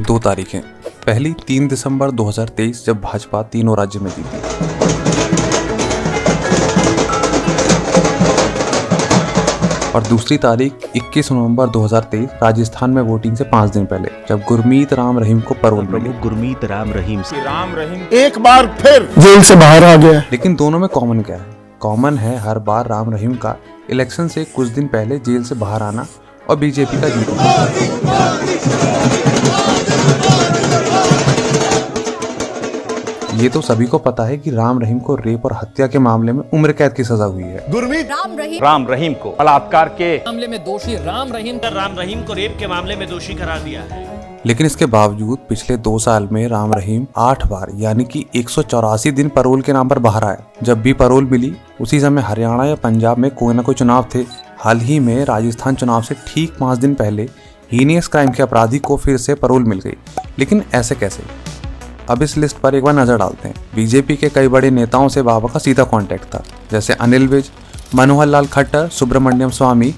दो तारीखें। पहली 3 दिसंबर 2023 जब भाजपा तीनों राज्य में जीती। और दूसरी तारीख 21 नवंबर 2023 राजस्थान में वोटिंग से 5 दिन पहले जब गुरमीत राम रहीम को पैरोल मिली। गुरमीत राम रहीम एक बार फिर जेल से बाहर आ गया। लेकिन दोनों में कॉमन क्या है? कॉमन है हर बार राम रहीम का इलेक्शन से कुछ दिन पहले जेल से बाहर आना और बीजेपी का जीतना। ये तो सभी को पता है कि राम रहीम को रेप और हत्या के मामले में उम्र कैद की सजा हुई है। गुरमीत राम रहीम को बलात्कार के मामले में दोषी राम रहीम को रेप के मामले में दोषी करार दिया है। लेकिन इसके बावजूद पिछले 2 साल में राम रहीम 8 बार यानी कि 184 दिन पैरोल के नाम पर बाहर आया। जब भी पैरोल मिली उसी समय हरियाणा या पंजाब में कोई ना कोई चुनाव थे। हाल ही में राजस्थान चुनाव से ठीक 5 दिन पहले हीनियस क्राइम के अपराधी को फिर से पैरोल मिल गई। लेकिन ऐसे कैसे? अब इस लिस्ट पर एक बार नजर डालते हैं। बीजेपी के कई बड़े नेताओं से बाबा का सीधा कांटेक्ट था, जैसे अनिल विज, मनोहर लाल खट्टर, सुब्रमण्यम स्वामी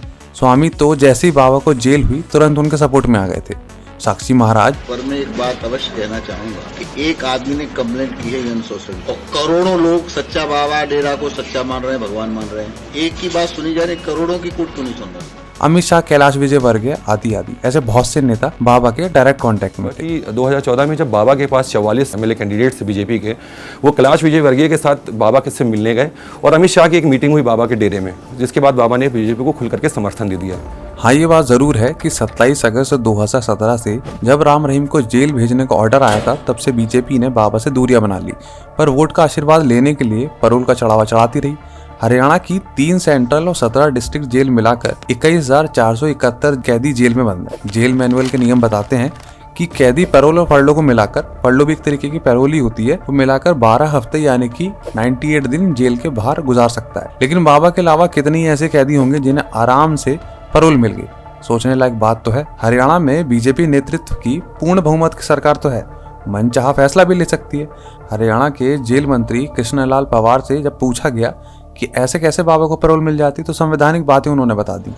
तो जैसे ही बाबा को जेल हुई तुरंत उनके सपोर्ट में आ गए थे। साक्षी महाराज। पर मैं एक बात अवश्य कहना चाहूंगा कि एक आदमी ने कंप्लेंट की है यून सोशल और करोड़ों लोग सच्चा बाबा डेरा को सच्चा मान रहे हैं, भगवान मान रहे हैं। एक ही बात सुनी जा रही, करोड़ों की कूट क्यों नहीं सुन रहे? अमित शाह, कैलाश विजयवर्गीय आदि ऐसे बहुत से नेता बाबा के डायरेक्ट कांटेक्ट में थे। 2014 में जब बाबा के पास 44 एमएलए कैंडिडेट्स थे बीजेपी के, वो कैलाश विजयवर्गीय के साथ बाबा के से मिलने गए और अमित शाह की एक मीटिंग हुई बाबा के डेरे में, जिसके बाद बाबा ने बीजेपी को खुल करके समर्थन दे दिया। हाँ, ये बात जरूर है कि 27 अगस्त 2017 से जब राम रहीम को जेल भेजने का ऑर्डर आया था तब से बीजेपी ने बाबा से दूरियां बना ली, पर वोट का आशीर्वाद लेने के लिए पैरोल का चढ़ावा चढ़ाती रही। हरियाणा की 3 सेंट्रल और 17 डिस्ट्रिक्ट जेल मिलाकर 21,471 कैदी जेल में बंद है। जेल मैनुअल के नियम बताते हैं कि कैदी पैरोल और फरलो को मिलाकर, फरलो भी एक तरीके की पैरोल ही होती है, वो मिलाकर 12 हफ्ते यानी कि 98 दिन जेल के बाहर गुजार सकता है। लेकिन बाबा के अलावा कितनी ऐसे कैदी होंगे जिन्हें आराम से पैरोल मिल गई? सोचने लायक बात तो है। हरियाणा में बीजेपी नेतृत्व की पूर्ण बहुमत की सरकार तो है, मनचाहा फैसला भी ले सकती है। हरियाणा के जेल मंत्री कृष्णलाल पंवार से जब पूछा गया कि ऐसे कैसे बाबा को पैरोल मिल जाती, तो संवैधानिक बातें उन्होंने बता दी।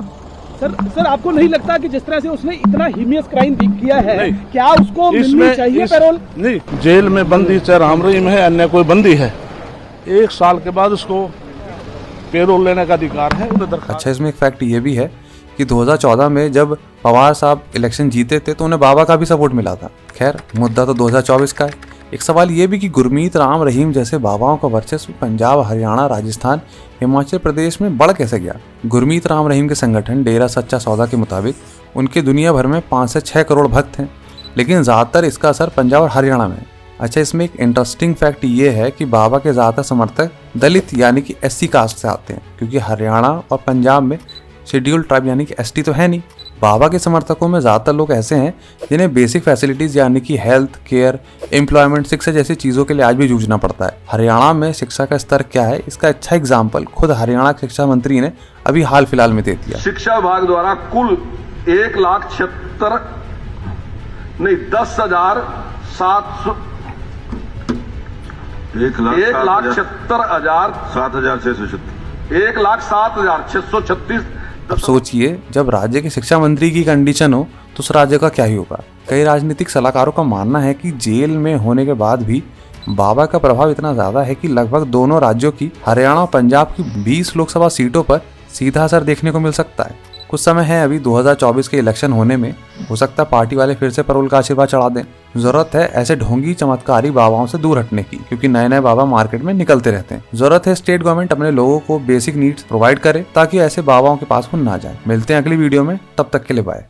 सर आपको नहीं लगता कि जिस तरह से उसने इतना हीनियस क्राइम किया है, क्या उसको मिलनी चाहिए पैरोल? नहीं, जेल में बंदी चाहे राम रहीम है अन्य कोई बंदी है, 1 साल के बाद उसको पैरोल लेने का अधिकार है। अच्छा, इसमें एक फैक्ट ये भी है कि 2014 में जब पवार साहब इलेक्शन जीते थे तो उन्हें बाबा का भी सपोर्ट मिला था। खैर, मुद्दा तो 2024 का है। एक सवाल ये भी कि गुरमीत राम रहीम जैसे बाबाओं का वर्चस्व पंजाब, हरियाणा, राजस्थान, हिमाचल प्रदेश में बढ़ कैसे गया? गुरमीत राम रहीम के संगठन डेरा सच्चा सौदा के मुताबिक उनके दुनिया भर में 5 से 6 करोड़ भक्त हैं, लेकिन ज्यादातर इसका असर पंजाब और हरियाणा में है। अच्छा, इसमें एक इंटरेस्टिंग फैक्ट ये है कि बाबा के ज्यादातर समर्थक दलित यानी कि SC कास्ट से आते हैं, क्योंकि हरियाणा और पंजाब में शेड्यूल ट्राइब यानी कि ST तो है नहीं। बाबा के समर्थकों में ज्यादातर लोग ऐसे हैं जिन्हें बेसिक फैसिलिटीज यानी कि हेल्थ केयर, एम्प्लॉयमेंट, शिक्षा जैसी चीजों के लिए आज भी जूझना पड़ता है। हरियाणा में शिक्षा का स्तर क्या है, इसका अच्छा एग्जाम्पल खुद हरियाणा के शिक्षा मंत्री ने अभी हाल फिलहाल में दे दिया। शिक्षा विभाग द्वारा कुल 1,76,000 नहीं 10,700 1,07,636 अब सोचिए, जब राज्य के शिक्षा मंत्री की कंडीशन हो तो उस राज्य का क्या ही होगा। कई राजनीतिक सलाहकारों का मानना है कि जेल में होने के बाद भी बाबा का प्रभाव इतना ज्यादा है कि लगभग दोनों राज्यों की, हरियाणा और पंजाब की 20 लोकसभा सीटों पर सीधा असर देखने को मिल सकता है। कुछ समय है अभी 2024 के इलेक्शन होने में, हो सकता है पार्टी वाले फिर से पैरोल का आशीर्वाद चढ़ा दें। जरूरत है ऐसे ढोंगी चमत्कारी बाबाओं से दूर हटने की, क्योंकि नए नए बाबा मार्केट में निकलते रहते हैं। जरूरत है स्टेट गवर्नमेंट अपने लोगों को बेसिक नीड्स प्रोवाइड करे ताकि ऐसे बाबाओं के पास वो ना जाए। मिलते हैं अगली वीडियो में, तब तक के लिए बाय।